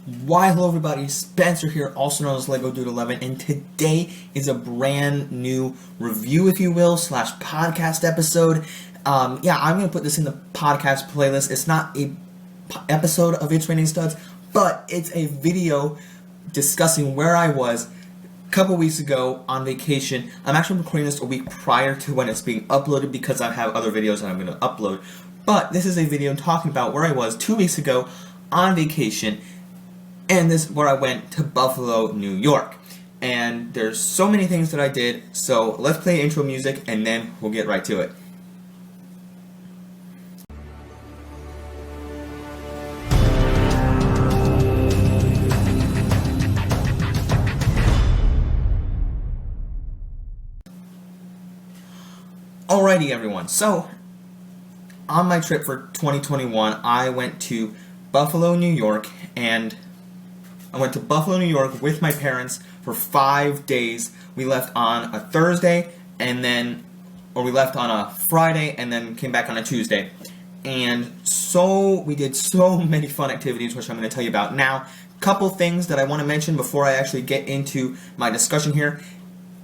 Why, hello everybody, Spencer here, also known as Lego Dude 11, and today is a brand new review, if you will, slash podcast episode. I'm going to put this in the podcast playlist. It's not a episode of It's Raining Studs, but it's a video discussing where I was a couple weeks ago on vacation. I'm actually recording this a week prior to when it's being uploaded because I have other videos that I'm going to upload. But this is a video talking about where I was 2 weeks ago on vacation. And this is where I went to Buffalo, New York. And there's so many things that I did, so let's play intro music and then we'll get right to it. Alrighty everyone, so on my trip for 2021, I went to Buffalo, New York, and I went to Buffalo, New York with my parents for 5 days. We left on a Thursday, we left on a Friday, and then came back on a Tuesday. And so we did so many fun activities, which I'm going to tell you about now. Couple things that I want to mention before I actually get into my discussion here.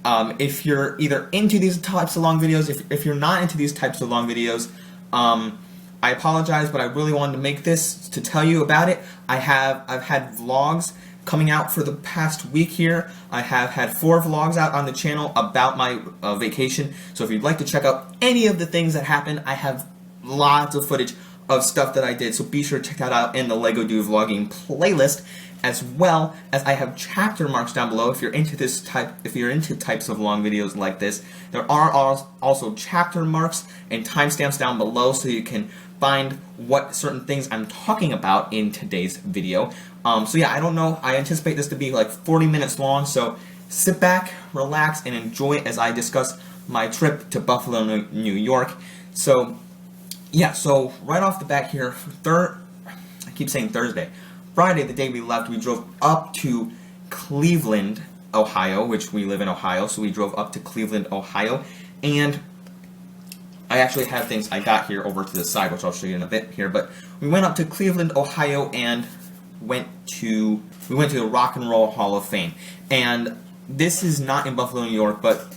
If you're either into these types of long videos, if you're not into these types of long videos, I apologize, but I really wanted to make this to tell you about it. I've had vlogs coming out for the past week here. I have had 4 vlogs out on the channel about my vacation. So if you'd like to check out any of the things that happened, I have lots of footage of stuff that I did. So be sure to check that out in the Lego Dude vlogging playlist, as well as I have chapter marks down below. If you're into types of long videos like this, there are also chapter marks and timestamps down below, so you can find what certain things I'm talking about in today's video. I don't know. I anticipate this to be like 40 minutes long, so sit back, relax, and enjoy as I discuss my trip to Buffalo, New York. So right off the bat here, I keep saying Thursday. Friday, the day we left, we drove up to Cleveland, Ohio, which we live in Ohio, so we drove up to Cleveland, Ohio, and I actually have things I got here over to the side, which I'll show you in a bit here, but we went up to Cleveland, Ohio, and we went to the Rock and Roll Hall of Fame. And this is not in Buffalo, New York, but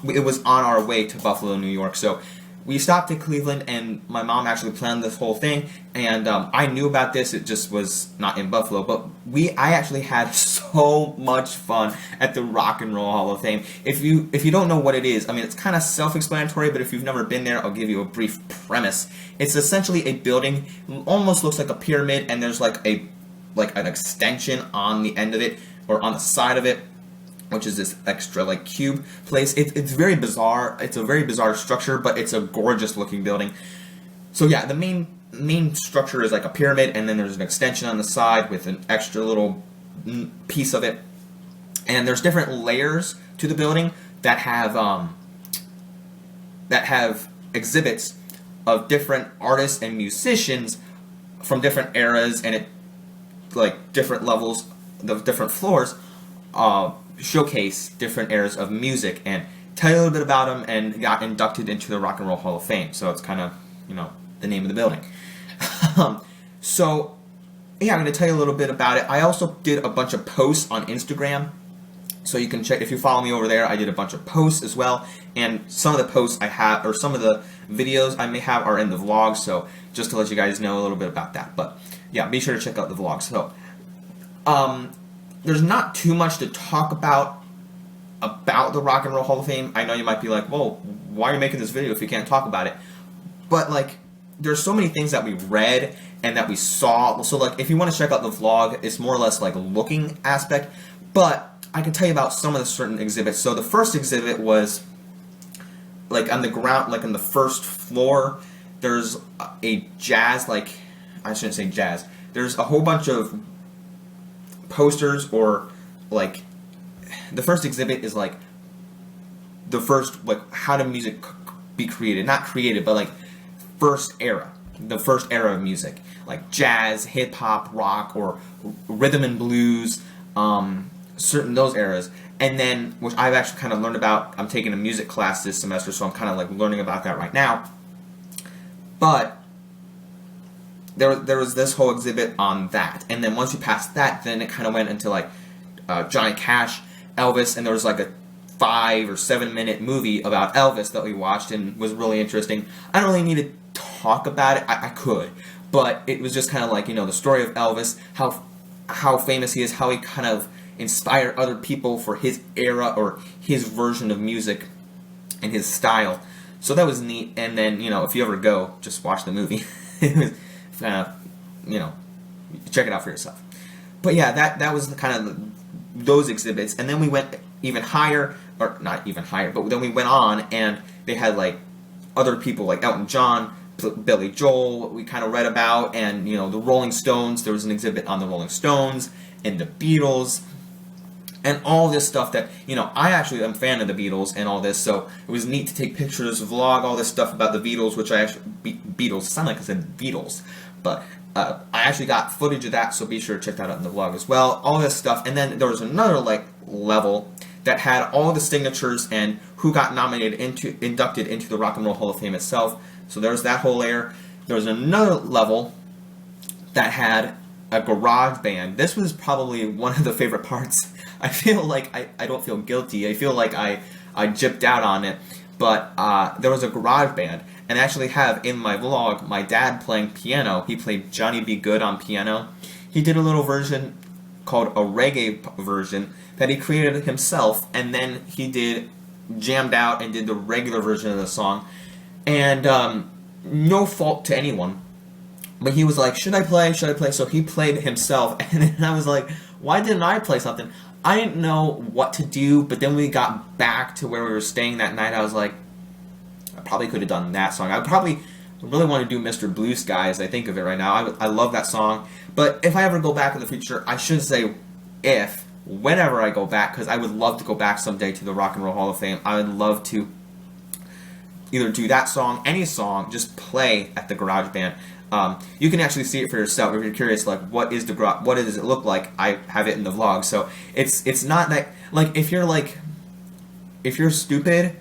it was on our way to Buffalo, New York. So we stopped at Cleveland, and my mom actually planned this whole thing, and I knew about this. It just was not in Buffalo, but I actually had so much fun at the Rock and Roll Hall of Fame. If you don't know what it is, I mean, it's kind of self-explanatory, but if you've never been there, I'll give you a brief premise. It's essentially a building, almost looks like a pyramid, and there's like an extension on the end of it, or on the side of it, which is this extra cube place. It's very bizarre. It's a very bizarre structure, but it's a gorgeous looking building. So yeah, the main structure is like a pyramid, and then there's an extension on the side with an extra little piece of it. And there's different layers to the building that have exhibits of different artists and musicians from different eras, and different levels, the different floors showcase different eras of music and tell you a little bit about them, and got inducted into the Rock and Roll Hall of Fame. So it's kind of, the name of the building. I'm going to tell you a little bit about it. I also did a bunch of posts on Instagram, so you can check. If you follow me over there, I did a bunch of posts as well, and some of the posts I have, or some of the videos I may have, are in the vlogs, so just to let you guys know a little bit about that. But yeah, be sure to check out the vlogs. So there's not too much to talk about the Rock and Roll Hall of Fame. I know you might be like, well, why are you making this video if you can't talk about it? But there's so many things that we read and that we saw. So if you want to check out the vlog, it's more or less like a looking aspect. But I can tell you about some of the certain exhibits. So the first exhibit was on the ground, on the first floor, there's a jazz, I shouldn't say jazz. There's a whole bunch of posters, or the first exhibit is the first how did music be created, not created, but the first era of music, like jazz, hip-hop, rock, or rhythm and blues, certain those eras. And then, which I've actually kind of learned about, I'm taking a music class this semester, so I'm kind of learning about that right now. But there was this whole exhibit on that, and then once you passed that, then it kind of went into like Johnny Cash, Elvis, and there was like a 5 or 7 minute movie about Elvis that we watched and was really interesting. I don't really need to talk about it. I could, but it was just kind of like, you know, the story of Elvis, how famous he is, how he kind of inspired other people for his era or his version of music and his style. So that was neat. And then, you know, if you ever go, just watch the movie. It was you know, check it out for yourself. But yeah, that was the kind of those exhibits. And then we went even higher, or not even higher, but then we went on and they had like other people like Elton John, Billy Joel, what we kind of read about, and, you know, the Rolling Stones. There was an exhibit on the Rolling Stones and the Beatles and all this stuff that, you know, I actually am a fan of the Beatles and all this, so it was neat to take pictures, vlog all this stuff about the Beatles, which I actually, Beatles, sound like I said Beatles, but I actually got footage of that, so be sure to check that out in the vlog as well, all this stuff. And then there was another, like, level that had all the signatures and who got inducted into the Rock and Roll Hall of Fame itself. So there was that whole layer. There was another level that had a garage band. This was probably one of the favorite parts. I feel like I don't feel guilty. I feel like I gypped out on it. But there was a garage band. And I actually have in my vlog my dad playing piano. He played Johnny B. Good on piano. He did a little version called a reggae version that he created himself. And then he jammed out and did the regular version of the song. And no fault to anyone. But he was like, should I play? Should I play? So he played himself. And then I was like, why didn't I play something? I didn't know what to do. But then we got back to where we were staying that night. I was like, I probably could have done that song. I probably really want to do Mr. Blue Sky as I think of it right now. I love that song. But if I ever go back in the future, I should say whenever I go back, because I would love to go back someday to the Rock and Roll Hall of Fame. I would love to either do that song, any song, just play at the garage band. You can actually see it for yourself if you're curious, like, what does it look like? I have it in the vlog. So it's not that, like, if you're stupid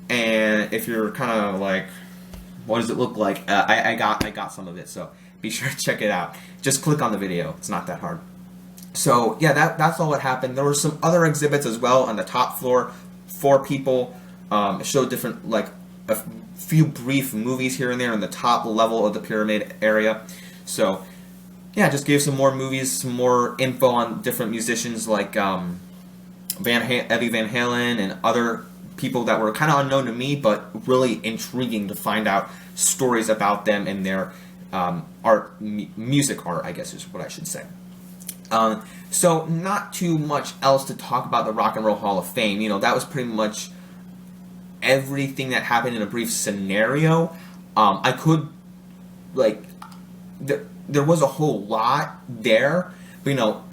and if you're kind of like, what does it look like? I got some of it, so be sure to check it out. Just click on the video. It's not that hard. So yeah, that's all that happened. There were some other exhibits as well on the top floor for people. It showed different, like, a few brief movies here and there in the top level of the pyramid area. So yeah, just gave some more movies, some more info on different musicians like Eddie Van Halen and other people that were kind of unknown to me, but really intriguing to find out stories about them and their music art, I guess is what I should say. So not too much else to talk about the Rock and Roll Hall of Fame. You know, that was pretty much everything that happened in a brief scenario. I could, like, there was a whole lot there, but, you know,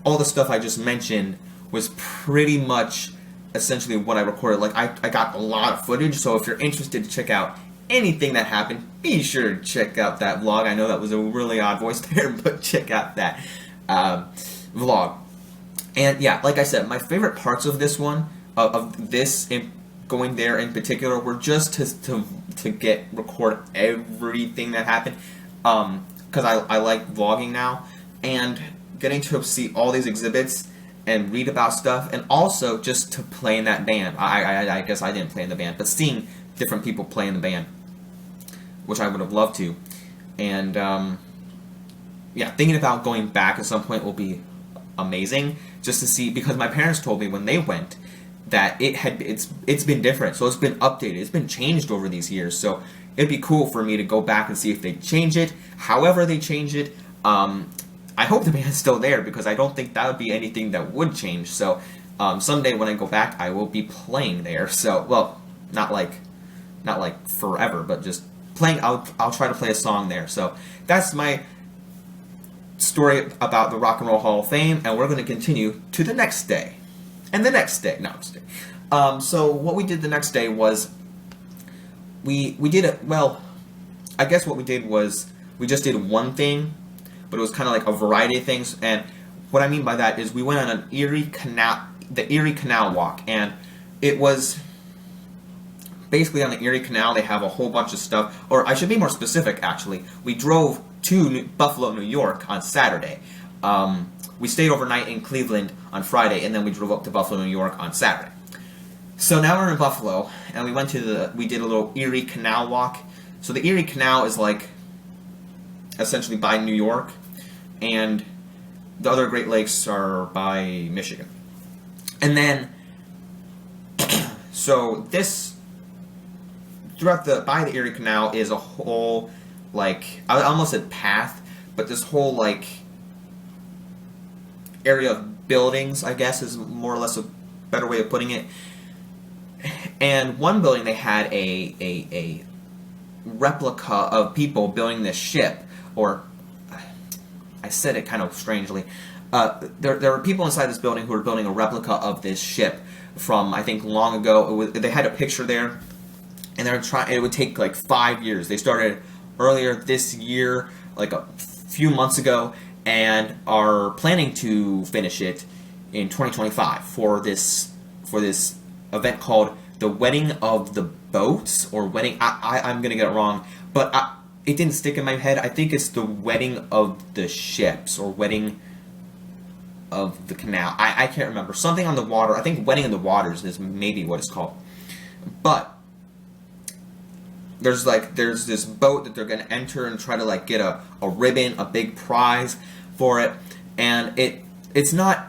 all the stuff I just mentioned was pretty much essentially what I recorded. Like, I got a lot of footage, so if you're interested to check out anything that happened, be sure to check out that vlog. I know that was a really odd voice there, but check out that vlog. And yeah, like I said, my favorite parts of this one, of this going there in particular, were just to record everything that happened, because I like vlogging now, and getting to see all these exhibits and read about stuff, and also just to play in that band. I guess I didn't play in the band, but seeing different people play in the band, which I would have loved to. And yeah, thinking about going back at some point will be amazing, just to see, because my parents told me when they went that it's been different, so it's been updated, it's been changed over these years. So it'd be cool for me to go back and see if they change it, however they change it. I hope the band's still there, because I don't think that would be anything that would change. So someday when I go back, I will be playing there. So, well, not like forever, but just playing. I'll try to play a song there. So that's my story about the Rock and Roll Hall of Fame, and we're going to continue to the next day. And the next day, no, I'm just kidding. So what we did the next day was we did it. Well, I guess what we did was we just did one thing, but it was kind of like a variety of things. And what I mean by that is we went on the Erie Canal walk, and it was basically on the Erie Canal. They have a whole bunch of stuff, or I should be more specific, actually. We drove to Buffalo, New York on Saturday. We stayed overnight in Cleveland on Friday, and then we drove up to Buffalo, New York on Saturday. So now we're in Buffalo, and we did a little Erie Canal walk. So the Erie Canal is like essentially by New York, and the other Great Lakes are by Michigan. And then, so this, by the Erie Canal is a whole, like, I almost said path, but this whole, like, area of buildings, I guess, is more or less a better way of putting it. And one building, they had a replica of people building this ship, or I said it kind of strangely. There were people inside this building who were building a replica of this ship from, I think, long ago. They had a picture there, and it would take like 5 years. They started earlier this year, like a few months ago, and are planning to finish it in 2025 for this event called the Wedding of the Boats, or Wedding. I'm gonna get it wrong, but it didn't stick in my head. I think it's the Wedding of the Ships, or Wedding of the Canal. I can't remember. Something on the water. I think Wedding of the Waters is maybe what it's called. But there's this boat that they're going to enter and try to like get a ribbon, a big prize for it, and it's not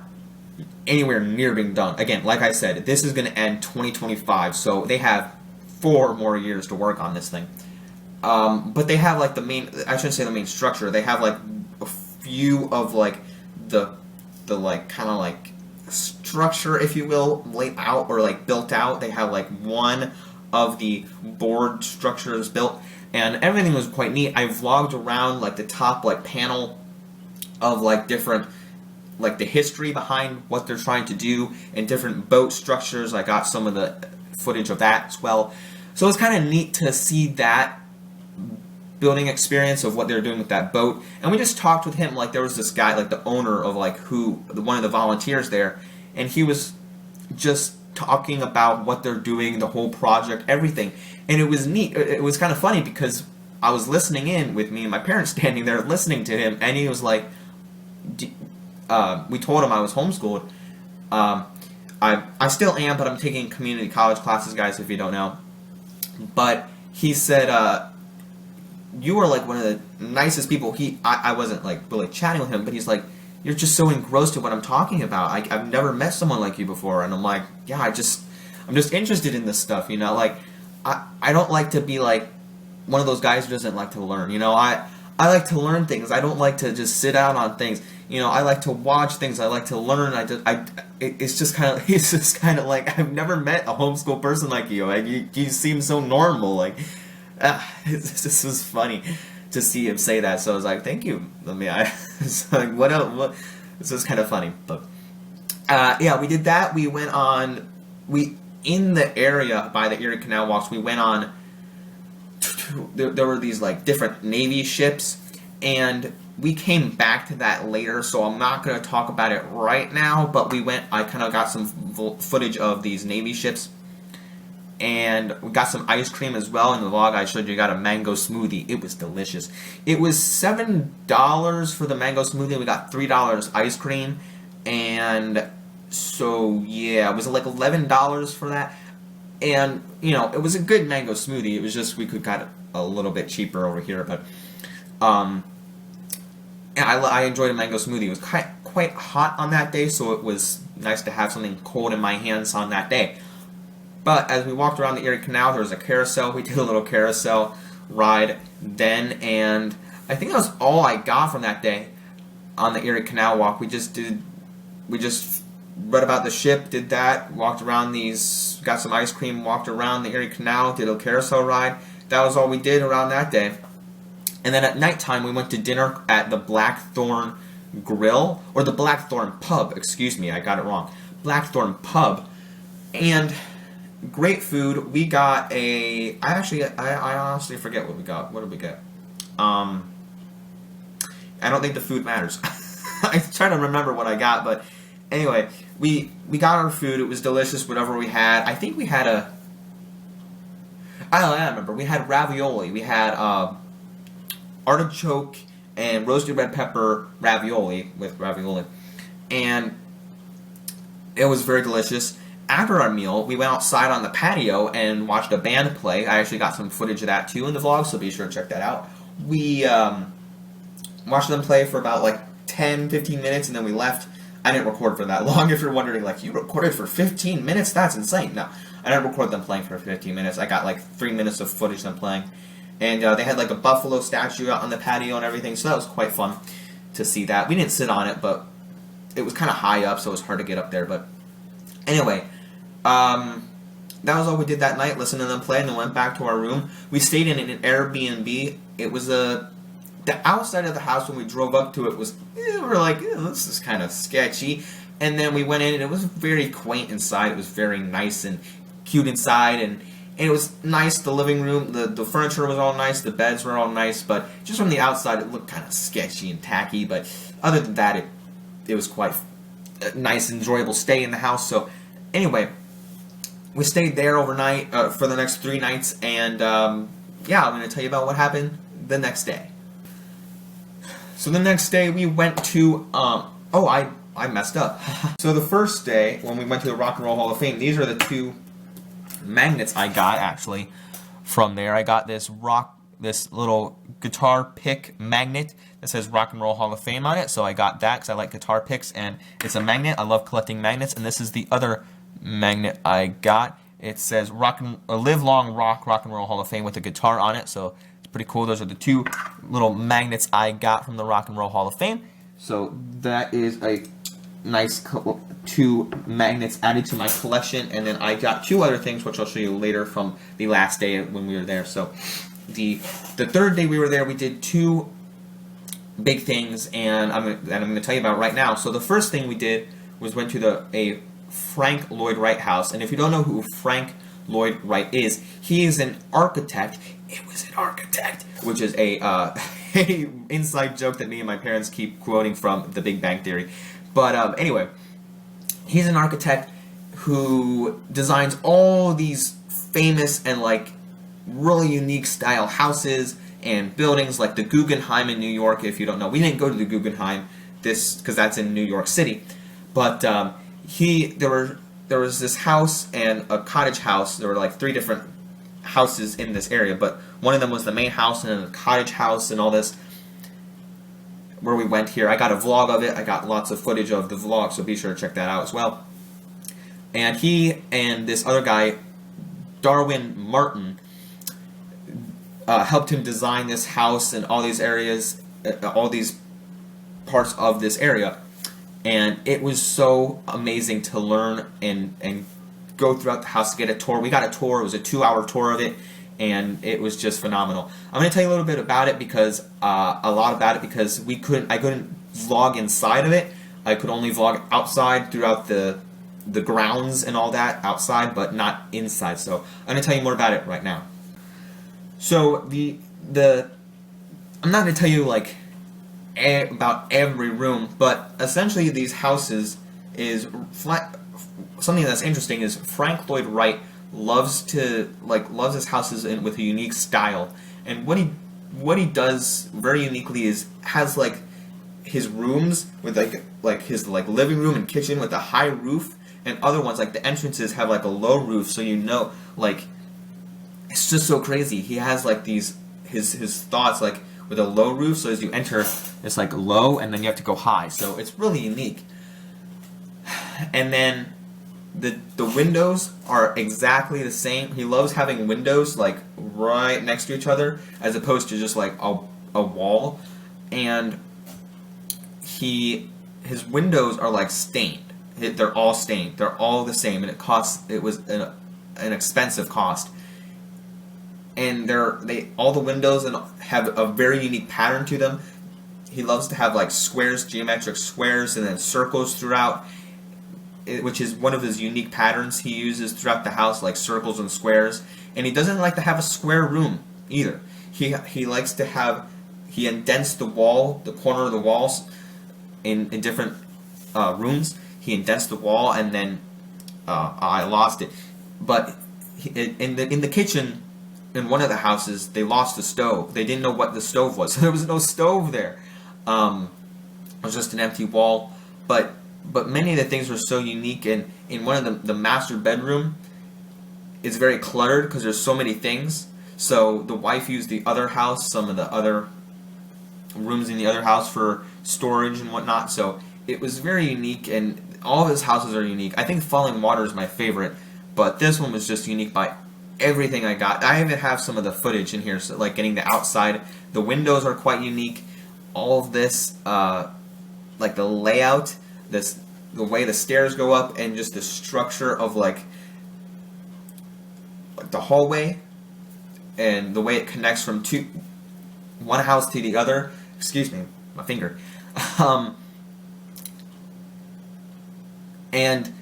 anywhere near being done. Again, like I said, this is going to end 2025, so they have 4 more years to work on this thing. But they have like I shouldn't say the main structure. They have like a few of like the like kind of like structure, if you will, laid out or like built out. They have like one of the board structures built, and everything was quite neat. I vlogged around like the top like panel of like different, like the history behind what they're trying to do and different boat structures. I got some of the footage of that as well. So it's kind of neat to see that building experience of what they're doing with that boat. And we just talked with him. Like there was this guy, like the owner of like one of the volunteers there, and he was just talking about what they're doing, the whole project, everything. And it was neat. It was kind of funny because I was listening in with me and my parents standing there listening to him, and he was like, we told him I was homeschooled. I still am, but I'm taking community college classes, guys, if you don't know. But he said, you are like one of the nicest people. I wasn't like really chatting with him, but he's like, you're just so engrossed in what I'm talking about. I've never met someone like you before. And I'm like, yeah, I'm just interested in this stuff, you know. Like, I don't like to be like one of those guys who doesn't like to learn, you know. I like to learn things. I don't like to just sit out on things. You know, I like to watch things. I like to learn. It's just kind of like I've never met a homeschool person like you. Like you seem so normal. Like this was funny to see him say that. So I was like, thank you. It's like what else? What? This was kind of funny. But yeah, we did that. We went on. In the area by the Erie Canal walks. We went on. There were these like different Navy ships, and we came back to that later, so I'm not going to talk about it right now, but I kind of got some footage of these Navy ships, and we got some ice cream as well. In the vlog I showed you, got a mango smoothie. It was delicious. It was $7 for the mango smoothie. We got $3 ice cream, and so yeah, it was like $11 for that. And, you know, it was a good mango smoothie. It was just we could got it a little bit cheaper over here, but and I enjoyed a mango smoothie. It was quite hot on that day, so it was nice to have something cold in my hands on that day. But as we walked around the Erie Canal, there was a carousel. We did a little carousel ride then, and I think that was all I got from that day on the Erie Canal walk. We just read about the ship, did that, walked around got some ice cream, walked around the Erie Canal, did a carousel ride. That was all we did around that day. And then at nighttime, we went to dinner at the Blackthorn Grill, or the Blackthorn Pub, excuse me, I got it wrong. Blackthorn Pub. And great food. We got I honestly forget what we got. What did we get? I don't think the food matters. I'm trying to remember what I got, but anyway, we got our food. It was delicious, whatever we had. I think we had I remember. We had ravioli. We had artichoke and roasted red pepper ravioli with ravioli, and it was very delicious. After our meal, we went outside on the patio and watched a band play. I actually got some footage of that too in the vlog, so be sure to check that out. We watched them play for about like 10-15 minutes, and then we left. I didn't record for that long. If you're wondering, like, you recorded for 15 minutes? That's insane. No, I didn't record them playing for 15 minutes. I got like 3 minutes of footage of them playing. And they had like a buffalo statue out on the patio and everything, so that was quite fun to see that. We didn't sit on it, but it was kind of high up, so it was hard to get up there. But anyway, that was all we did that night, listened to them play, and then went back to our room. We stayed in an Airbnb. It was the outside of the house when we drove up to it was, we were like, this is kind of sketchy. And then we went in, and it was very quaint inside. It was very nice and cute inside, and it was nice. The living room, the furniture was all nice, the beds were all nice, but just from the outside it looked kind of sketchy and tacky. But other than that, it was quite a nice, enjoyable stay in the house. So anyway, we stayed there overnight for the next 3 nights, and yeah, I'm going to tell you about what happened the next day. So the next day we went to, I messed up. So the first day, when we went to the Rock and Roll Hall of Fame, these are the 2 magnets I got, actually, from there. I got this little guitar pick magnet that says Rock and Roll Hall of Fame on it, so I got that because I like guitar picks, and it's a magnet. I love collecting magnets, and this is the other magnet I got. It says Live Long Rock and Roll Hall of Fame with a guitar on it, so it's pretty cool. Those are the 2 little magnets I got from the Rock and Roll Hall of Fame. So that is a nice 2 magnets added to my collection, and then I got 2 other things which I'll show you later from the last day when we were there. So the third day we were there, we did 2 big things, and I'm going to tell you about right now. So the first thing we did was went to a Frank Lloyd Wright house, and if you don't know who Frank Lloyd Wright is, he is an architect. It was an architect, which is a inside joke that me and my parents keep quoting from The Big Bang Theory. But anyway, he's an architect who designs all these famous and like really unique style houses and buildings, like the Guggenheim in New York. If you don't know, we didn't go to the Guggenheim because that's in New York City. But there was this house and a cottage house. There were like 3 different houses in this area, but one of them was the main house and a cottage house and all this. Where we went here, I got a vlog of it. I got lots of footage of the vlog, so be sure to check that out as well. And he and this other guy, Darwin Martin, helped him design this house and all these areas, all these parts of this area. And it was so amazing to learn and go throughout the house to get a tour. We got a tour. It was a 2-hour tour of it, and it was just phenomenal. I'm going to tell you a little bit about it because I couldn't vlog inside of it. I could only vlog outside throughout the grounds and all that outside, but not inside. So I'm going to tell you more about it right now. So I'm not going to tell you like about every room, but essentially these houses is something that's interesting is Frank Lloyd Wright loves his houses with a unique style, and what he does very uniquely is has like his rooms with like his living room and kitchen with a high roof, and other ones like the entrances have like a low roof, so like it's just so crazy. He has like these his thoughts like with a low roof, so as you enter it's like low and then you have to go high, so it's really unique. And then the windows are exactly the same. He loves having windows like right next to each other as opposed to just like a wall. And his windows are like stained. They're all stained. They're all the same, and it was an expensive cost. And all the windows have a very unique pattern to them. He loves to have like squares, geometric squares, and then circles throughout, which is one of his unique patterns he uses throughout the house, like circles and squares. And he doesn't like to have a square room either. He likes to have, he indents the wall, the corner of the walls in different rooms. He indents the wall, and then I lost it. But in the kitchen in one of the houses, they lost the stove. They didn't know what the stove was, so there was no stove there. It was just an empty wall, but many of the things were so unique. And in one of the master bedroom, it's very cluttered because there's so many things. So the wife used the other house, some of the other rooms in the other house for storage and whatnot. So it was very unique, and all of his houses are unique. I think Falling Water is my favorite, but this one was just unique by everything I got. I even have some of the footage in here, so like getting the outside. The windows are quite unique. All of this, like the layout, the way the stairs go up, and just the structure of like the hallway, and the way it connects from one house to the other. Excuse me, my finger. And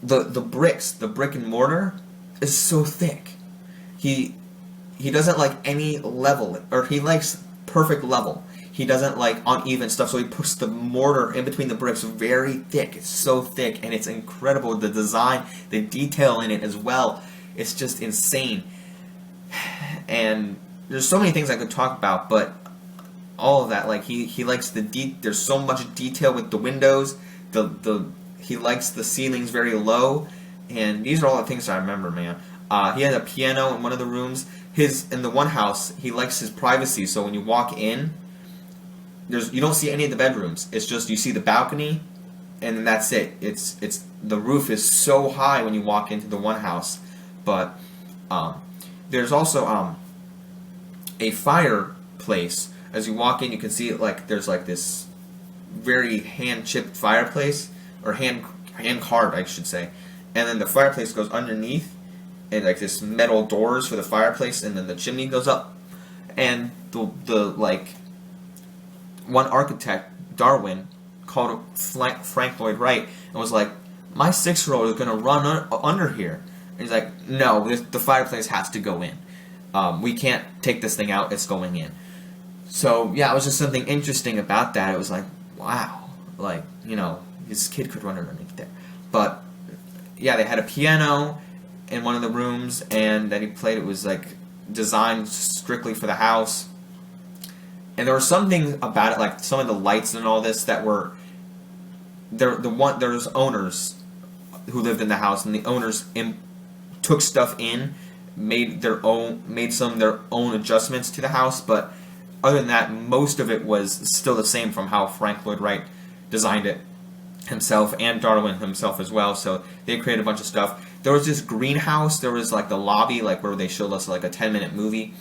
the bricks, the brick and mortar, is so thick. He doesn't like any level, or he likes perfect level. He doesn't like uneven stuff, so he puts the mortar in between the bricks very thick. It's so thick, and it's incredible. The design, the detail in it as well, it's just insane. And there's so many things I could talk about, but all of that, like he likes there's so much detail with the windows. He likes the ceilings very low, and these are all the things I remember, man. He had a piano in one of the rooms. In the one house, he likes his privacy, so when you walk in, you don't see any of the bedrooms. It's just you see the balcony, and then that's it. It's the roof is so high when you walk into the one house, but there's also a fireplace. As you walk in, you can see it, like there's like this very hand-chipped fireplace, or hand carved, I should say, and then the fireplace goes underneath, and like this metal doors for the fireplace, and then the chimney goes up, and the like one architect, Darwin, called Frank Lloyd Wright, and was like, my 6-year-old is going to run under here. And he's like, no, the fireplace has to go in. We can't take this thing out, it's going in. So yeah, it was just something interesting about that. It was like, wow, like, you know, this kid could run underneath there. But yeah, they had a piano in one of the rooms, and that he played. It was like designed strictly for the house. And there were some things about it, like some of the lights and all this, that were there's owners who lived in the house, and the owners took stuff in, made their own adjustments to the house, but other than that, most of it was still the same from how Frank Lloyd Wright designed it himself, and Darwin himself as well. So they created a bunch of stuff. There was this greenhouse. There was like the lobby, like where they showed us like a 10-minute movie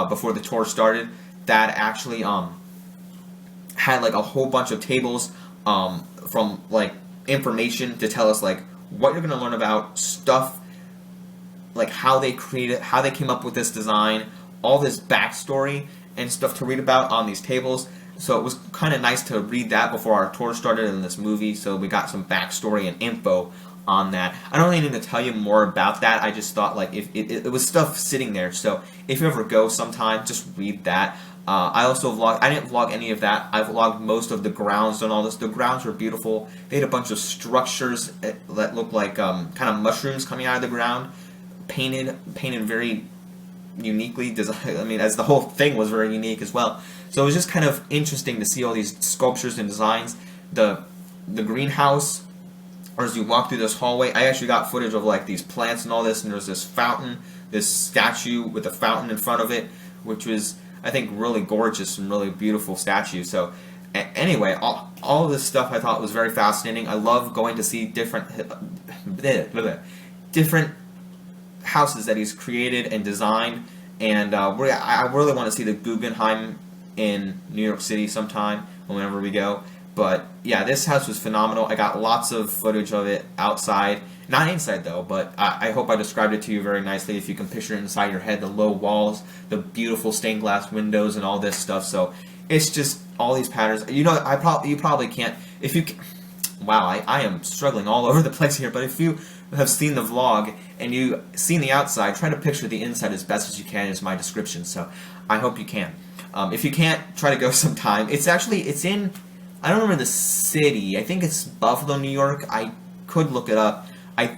before the tour started. That actually had like a whole bunch of tables from like information to tell us like what you're going to learn about stuff, like how they came up with this design, all this backstory and stuff to read about on these tables. So it was kind of nice to read that before our tour started in this movie, so we got some backstory and info on that. I don't really need to tell you more about that. I just thought like if it was stuff sitting there, so if you ever go sometime, just read that. I also vlogged. I didn't vlog any of that. I vlogged most of the grounds and all this. The grounds were beautiful. They had a bunch of structures that looked like kind of mushrooms coming out of the ground, painted very uniquely designed. I mean, as the whole thing was very unique as well. So it was just kind of interesting to see all these sculptures and designs. The greenhouse, or as you walk through this hallway, I actually got footage of like these plants and all this, and there's this fountain, this statue with a fountain in front of it, which was, I think, really gorgeous and really beautiful statue. So anyway, all of this stuff I thought was very fascinating. I love going to see different houses that he's created and designed, and I really want to see the Guggenheim in New York City sometime whenever we go. But yeah, this house was phenomenal. I got lots of footage of it outside, not inside though, but I hope I described it to you very nicely. If you can picture it inside your head, the low walls, the beautiful stained glass windows, and all this stuff. So it's just all these patterns. You know, you probably can't. If you, wow, I am struggling all over the place here. But if you have seen the vlog and you've seen the outside, try to picture the inside as best as you can. Is my description. So I hope you can. If you can't, try to go sometime. It's in, I don't remember the city. I think it's Buffalo, New York. I could look it up. I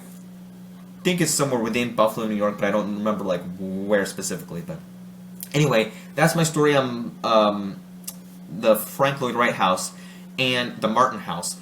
think it's somewhere within Buffalo, New York, but I don't remember like where specifically. But anyway, that's my story. I'm the Frank Lloyd Wright house and the Martin house.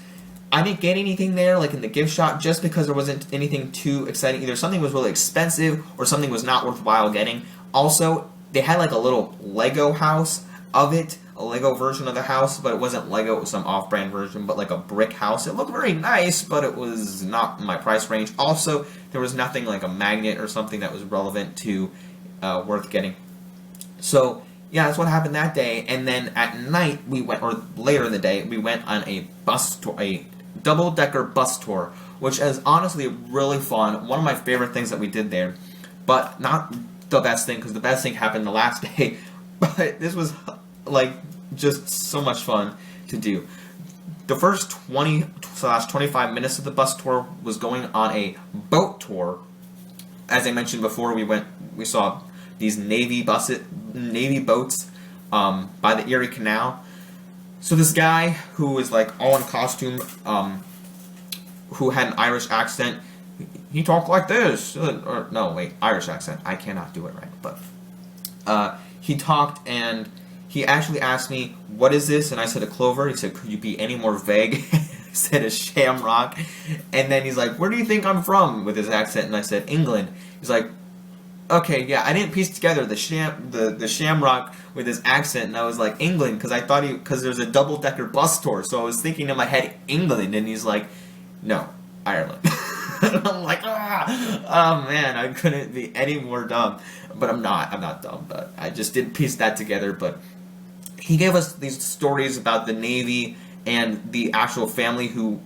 I didn't get anything there, like in the gift shop, just because there wasn't anything too exciting. Either something was really expensive or something was not worthwhile getting. Also, they had like a little Lego house of it, a Lego version of the house, but it wasn't Lego, it was some off-brand version, but like a brick house. It looked very nice, but it was not in my price range. Also, there was nothing like a magnet or something that was relevant to worth getting. So, yeah, that's what happened that day. And then at night, we went, or later in the day, we went on a bus tour, a double-decker bus tour, which is honestly really fun. One of my favorite things that we did there, but not the best thing, because the best thing happened the last day. But this was like just so much fun to do. The first 20/25 minutes of the bus tour was going on a boat tour. As I mentioned before, we saw these Navy boats by the Erie Canal. So this guy who was like all in costume, who had an Irish accent, he talked like this. Or no, wait, Irish accent. I cannot do it right, but he talked and he actually asked me, "What is this?" And I said, "A clover." He said, "Could you be any more vague?" I said, "A shamrock." And then he's like, "Where do you think I'm from?" with his accent, and I said, "England." He's like, "Okay, yeah." I didn't piece together the shamrock with his accent, and I was like, "England," because there's a double-decker bus tour, so I was thinking in my head, England, and he's like, "No, Ireland." And I'm like, oh man, I couldn't be any more dumb. But I'm not dumb, but I just didn't piece that together. But he gave us these stories about the Navy and the actual family who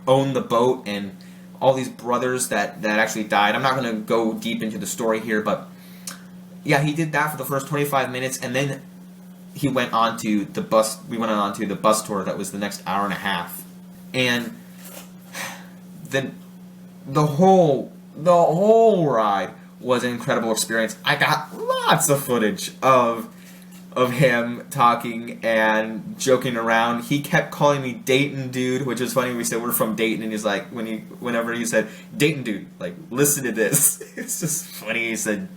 owned the boat, and all these brothers that actually died. I'm not going to go deep into the story here, but yeah, he did that for the first 25 minutes, and then he went on to the bus. We went on to the bus tour that was the next hour and a half, and then the whole ride was an incredible experience. I got lots of footage of him talking and joking around. He kept calling me Dayton dude, which was funny. We said we're from Dayton, and he's like, whenever he said Dayton dude, like, listen to this. It's just funny. He said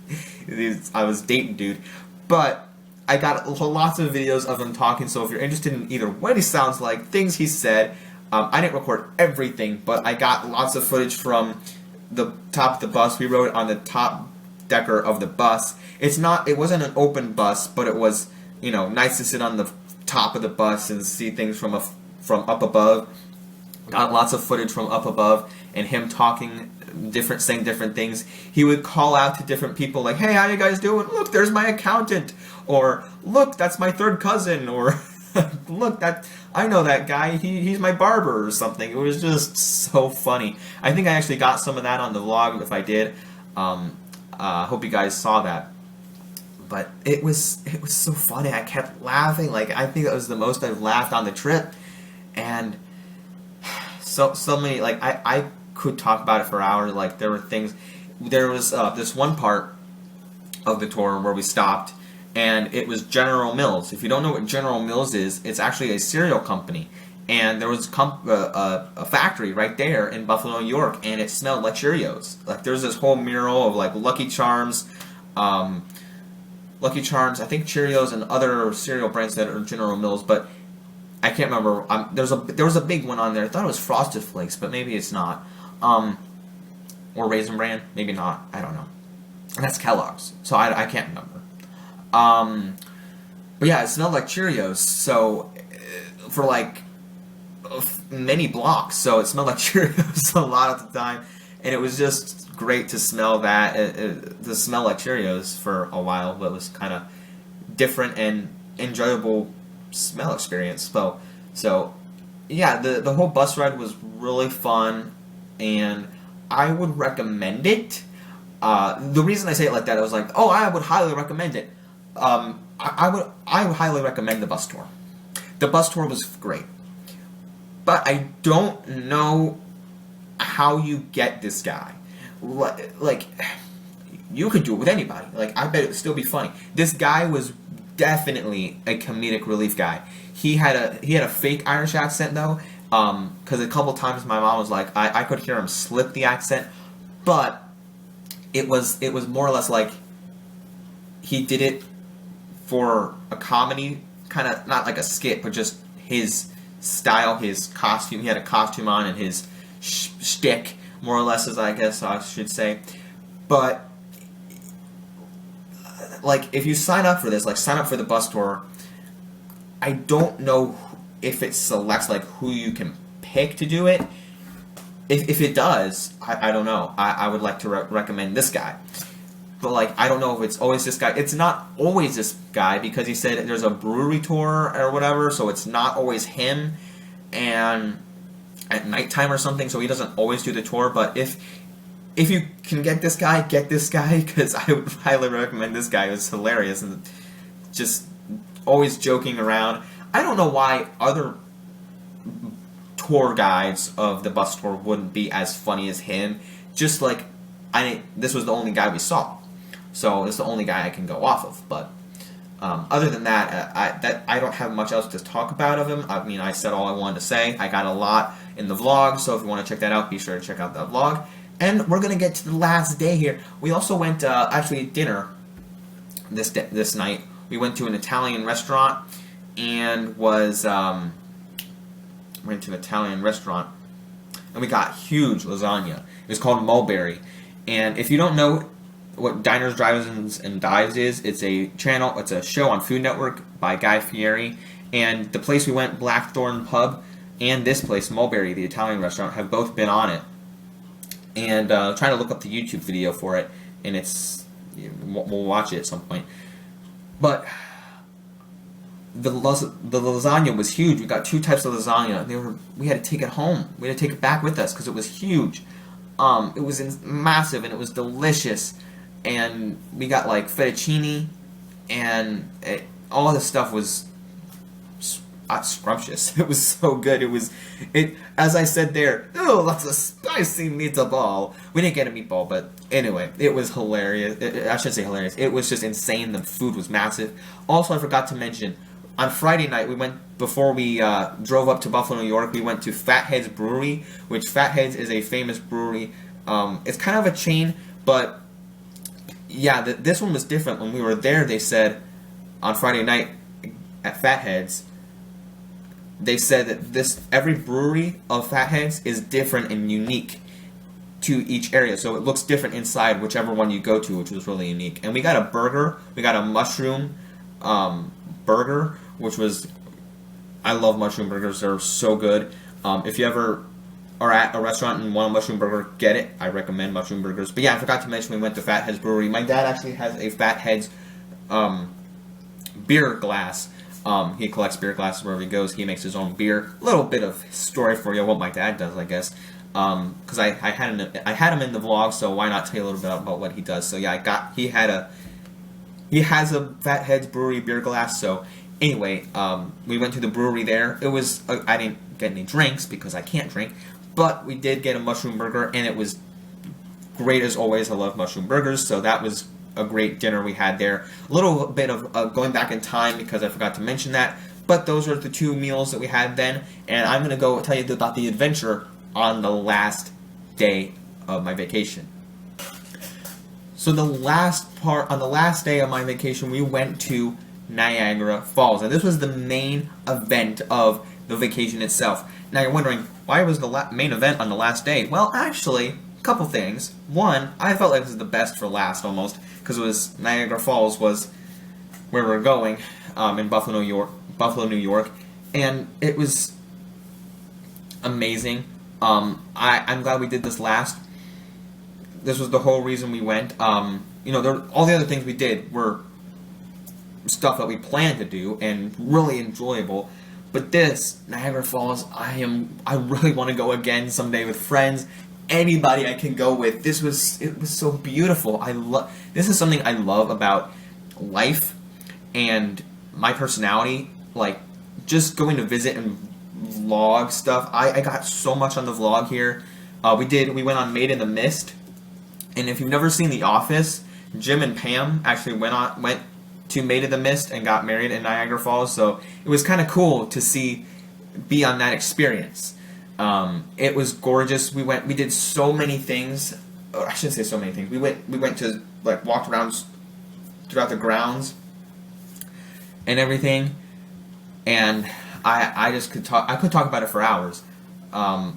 I was Dayton dude, but I got lots of videos of him talking. So if you're interested in either what he sounds like, things he said, I didn't record everything, but I got lots of footage from the top of the bus. We rode on the top decker of the bus. It wasn't an open bus, but it was, nice to sit on the top of the bus and see things from up above. Got lots of footage from up above and him talking saying different things. He would call out to different people like, "Hey, how you guys doing? Look, there's my accountant," or "Look, that's my third cousin," or "Look, I know that guy. He's my barber," or something. It was just so funny. I think I actually got some of that on the vlog. If I did, hope you guys saw that. But it was so funny. I kept laughing. Like, I think that was the most I've laughed on the trip, and so many. Like, I could talk about it for hours. Like, there were things. There was this one part of the tour where we stopped, and it was General Mills. If you don't know what General Mills is, it's actually a cereal company. And there was a factory right there in Buffalo, New York, and it smelled like Cheerios. Like, there's this whole mural of like Lucky Charms, I think Cheerios and other cereal brands that are General Mills, but I can't remember. There was a big one on there. I thought it was Frosted Flakes, but maybe it's not. Or Raisin Bran, maybe not. I don't know. And that's Kellogg's, so I can't remember. But yeah, it smelled like Cheerios. So for like many blocks, so it smelled like Cheerios a lot of the time, and it was just great to smell that, to smell like Cheerios for a while. But it was kind of different and enjoyable smell experience. So yeah, the whole bus ride was really fun, and I would recommend it. The reason I say it like that, I was like, oh, I would highly recommend it. I would highly recommend the bus tour. The bus tour was great, but I don't know how you get this guy. Like, you could do it with anybody. Like, I bet it would still be funny. This guy was definitely a comedic relief guy. He had a fake Irish accent though, because a couple times my mom was like, I could hear him slip the accent, but it was more or less like he did it for a comedy kind of, not like a skit, but just his style, his costume. He had a costume on and his shtick, more or less, as I guess I should say. But, like, if you sign up for this, like, sign up for the bus tour, I don't know if it selects, like, who you can pick to do it. If it does, I don't know. I would like to recommend this guy. But, like, I don't know if it's always this guy. It's not always this guy, because he said there's a brewery tour or whatever, so it's not always him, and at nighttime or something, so he doesn't always do the tour. But if you can get this guy, because I would highly recommend this guy. It was hilarious, and just always joking around. I don't know why other tour guides of the bus tour wouldn't be as funny as him. Just like, this was the only guy we saw, so it's the only guy I can go off of. But other than that, I don't have much else to talk about of him. I mean, I said all I wanted to say. I got a lot in the vlog, so if you want to check that out, be sure to check out that vlog. And we're gonna get to the last day here. We also went actually dinner this night. We went to an Italian restaurant and went to an Italian restaurant, and we got huge lasagna. It was called Mulberry. And if you don't know what Diners, Drive-Ins, and Dives is, it's a channel, it's a show on Food Network by Guy Fieri. And the place we went, Blackthorn Pub, and this place, Mulberry, the Italian restaurant, have both been on it. And trying to look up the YouTube video for it, and we'll watch it at some point. But the lasagna was huge. We got 2 types of lasagna. We had to take it home. We had to take it back with us because it was huge. It was massive, and it was delicious. And we got like fettuccine, and all this stuff was scrumptious. It was so good. As I said there, oh, that's a spicy meatball. We didn't get a meatball, but anyway, it was hilarious. I shouldn't say hilarious. It was just insane. The food was massive. Also, I forgot to mention, on Friday night, before we drove up to Buffalo, New York, we went to Heads Brewery, which Heads is a famous brewery. It's kind of a chain, but yeah, this one was different. When we were there, they said, on Friday night at Heads, they said that every brewery of Heads is different and unique to each area, so it looks different inside whichever one you go to, which was really unique. And we got a burger. We got a mushroom burger, which was, I love mushroom burgers. They're so good. If you ever are at a restaurant and want a mushroom burger, get it. I recommend mushroom burgers. But yeah, I forgot to mention we went to Heads Brewery. My dad actually has a Heads beer glass. He collects beer glasses wherever he goes. He makes his own beer. A little bit of story for you, what my dad does, I guess. Because I had him in the vlog, so why not tell you a little bit about what he does? So yeah, he has a Heads Brewery beer glass. So anyway, we went to the brewery there. It was I didn't get any drinks because I can't drink, but we did get a mushroom burger, and it was great as always. I love mushroom burgers, so that was a great dinner we had there. A little bit of going back in time because I forgot to mention that, but those are the 2 meals that we had then, and I'm going to go tell you about the adventure on the last day of my vacation. So on the last day of my vacation, we went to Niagara Falls, and this was the main event of the vacation itself. Now you're wondering, why was the main event on the last day? Well, actually, a couple things. One, I felt like this was the best for last almost, because Niagara Falls was where we were going in Buffalo, New York, and it was amazing. I'm glad we did this last. This was the whole reason we went. All the other things we did were stuff that we planned to do and really enjoyable. But this, Niagara Falls, I really want to go again someday with friends. Anybody I can go with. It was so beautiful. This is something I love about life and my personality. Like, just going to visit and vlog stuff. I got so much on the vlog here. We went on Made in the Mist. And if you've never seen The Office, Jim and Pam actually went to Made in the Mist and got married in Niagara Falls. So it was kind of cool to be on that experience. It was gorgeous. We did so many things. Or I shouldn't say so many things. We went to, walked around throughout the grounds and everything. and I just could talk. I could talk about it for hours,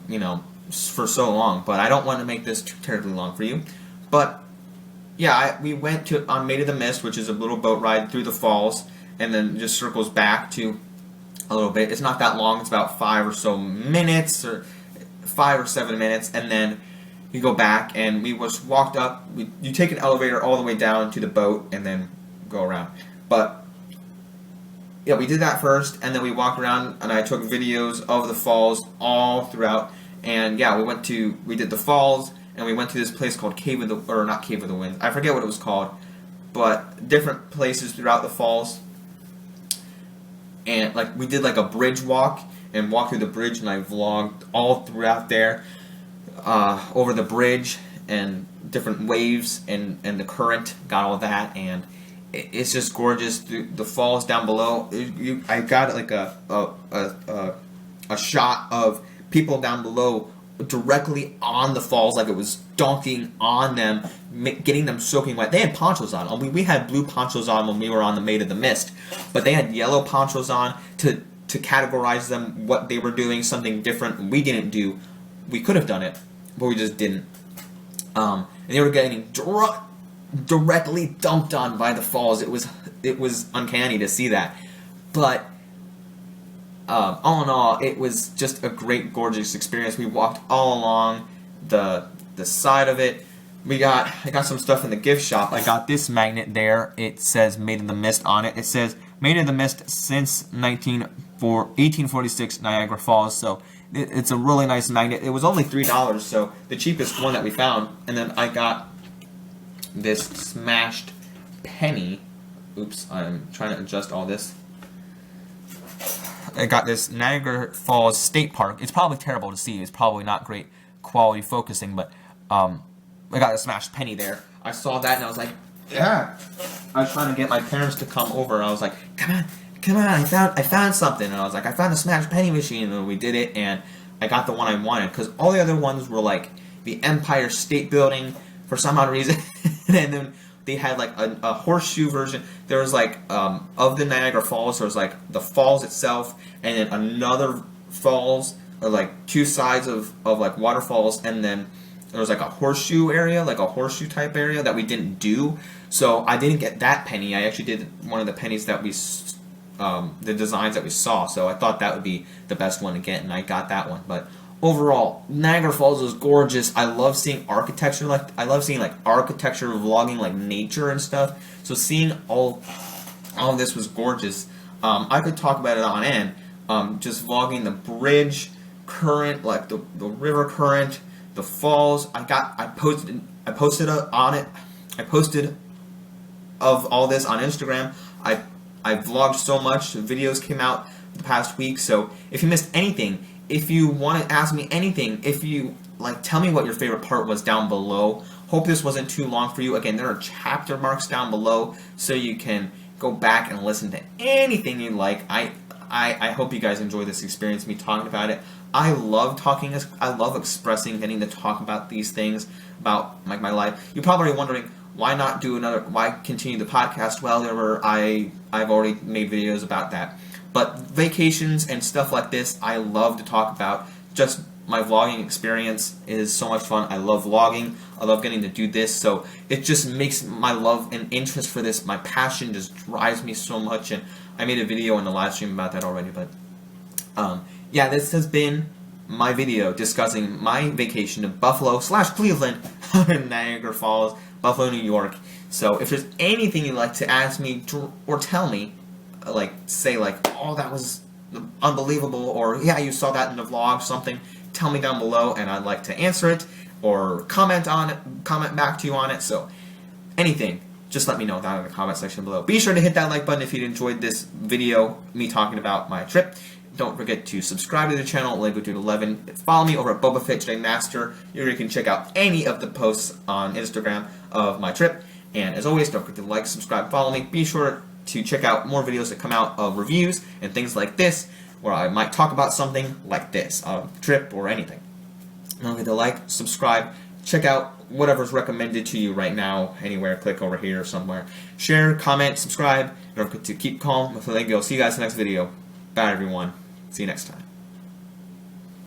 you know, for so long. But I don't want to make this too terribly long for you. But yeah, we went to on Maid of the Mist, which is a little boat ride through the falls, and then just circles back to a little bit. It's not that long. It's about 5 or so minutes, or 5 or 7 minutes, and then you go back, and we just walked up. You take an elevator all the way down to the boat, and then go around. But yeah, we did that first, and then we walked around, and I took videos of the falls all throughout. And yeah, we did the falls, and we went to this place called Cave of the, or not Cave of the Winds. I forget what it was called, but different places throughout the falls. And like we did like a bridge walk and walked through the bridge, and I vlogged all throughout there, over the bridge and different waves and the current, got all that, and it's just gorgeous. The falls down below, I got like a shot of people down below directly on the falls, like it was dunking on them, getting them soaking wet. They had ponchos on. We had blue ponchos on when we were on the Maid of the Mist, but they had yellow ponchos on to categorize them, what they were doing, something different we didn't do. We could have done it, but we just didn't. And they were getting directly dumped on by the falls. It was uncanny to see that, but all in all, it was just a great, gorgeous experience. We walked all along the side of it. I got some stuff in the gift shop. I got this magnet there. It says Maid of the Mist on it. It says Maid of the Mist since 1846 Niagara Falls. So it's a really nice magnet. It was only $3, so the cheapest one that we found. And then I got this smashed penny. Oops, I'm trying to adjust all this. I got this Niagara Falls State Park. It's probably terrible to see. It's probably not great quality focusing, but I got a smashed penny there. I saw that and I was like, yeah. I was trying to get my parents to come over, and I was like, come on, I found something. And I was like, I found a smashed penny machine, and we did it, and I got the one I wanted, because all the other ones were like the Empire State Building for some odd reason, and then they had like a horseshoe version. There was like of the Niagara Falls. There was like the falls itself, and then another falls, or like two sides of like waterfalls, and then there was like a horseshoe area, like a horseshoe type area that we didn't do. So I didn't get that penny. I actually did one of the pennies that we, the designs that we saw. So I thought that would be the best one to get, and I got that one. But overall, Niagara Falls is gorgeous. I love seeing architecture. I love seeing like architecture, vlogging like nature and stuff. So seeing all of this was gorgeous. I could talk about it on end. Just vlogging the bridge current, like the river current, the falls. I posted on it. I posted of all this on Instagram. I vlogged so much. Videos came out the past week. So if you missed anything, if you want to ask me anything, if you like, tell me what your favorite part was down below. Hope this wasn't too long for you. Again, there are chapter marks down below, so you can go back and listen to anything you like. I hope you guys enjoy this experience, me talking about it. I love talking. I love expressing, getting to talk about these things, about like my life. You're probably wondering, why not do another? Why continue the podcast? Well, I've already made videos about that. But vacations and stuff like this, I love to talk about. Just my vlogging experience is so much fun. I love vlogging. I love getting to do this. So it just makes my love and interest for this, my passion just drives me so much. And I made a video in the live stream about that already. But yeah, this has been my video discussing my vacation to Buffalo/Cleveland, Niagara Falls, Buffalo, New York. So if there's anything you'd like to ask me or tell me, like say like, oh, that was unbelievable, or yeah, you saw that in the vlog, something, tell me down below and I'd like to answer it or comment back to you on it. So anything, just let me know down in the comment section below. Be sure to hit that like button if you enjoyed this video, me talking about my trip. Don't forget to subscribe to the channel, LegoDude11. Follow me over at Boba Fett Jedi Master. You can check out any of the posts on Instagram of my trip. And as always, don't forget to like, subscribe, follow me. Be sure to check out more videos that come out of reviews and things like this, where I might talk about something like this, a trip or anything. Don't forget to like, subscribe, check out whatever's recommended to you right now, anywhere. Click over here somewhere. Share, comment, subscribe. Don't forget to keep calm with Lego. See you guys in the next video. Bye, everyone. See you next time.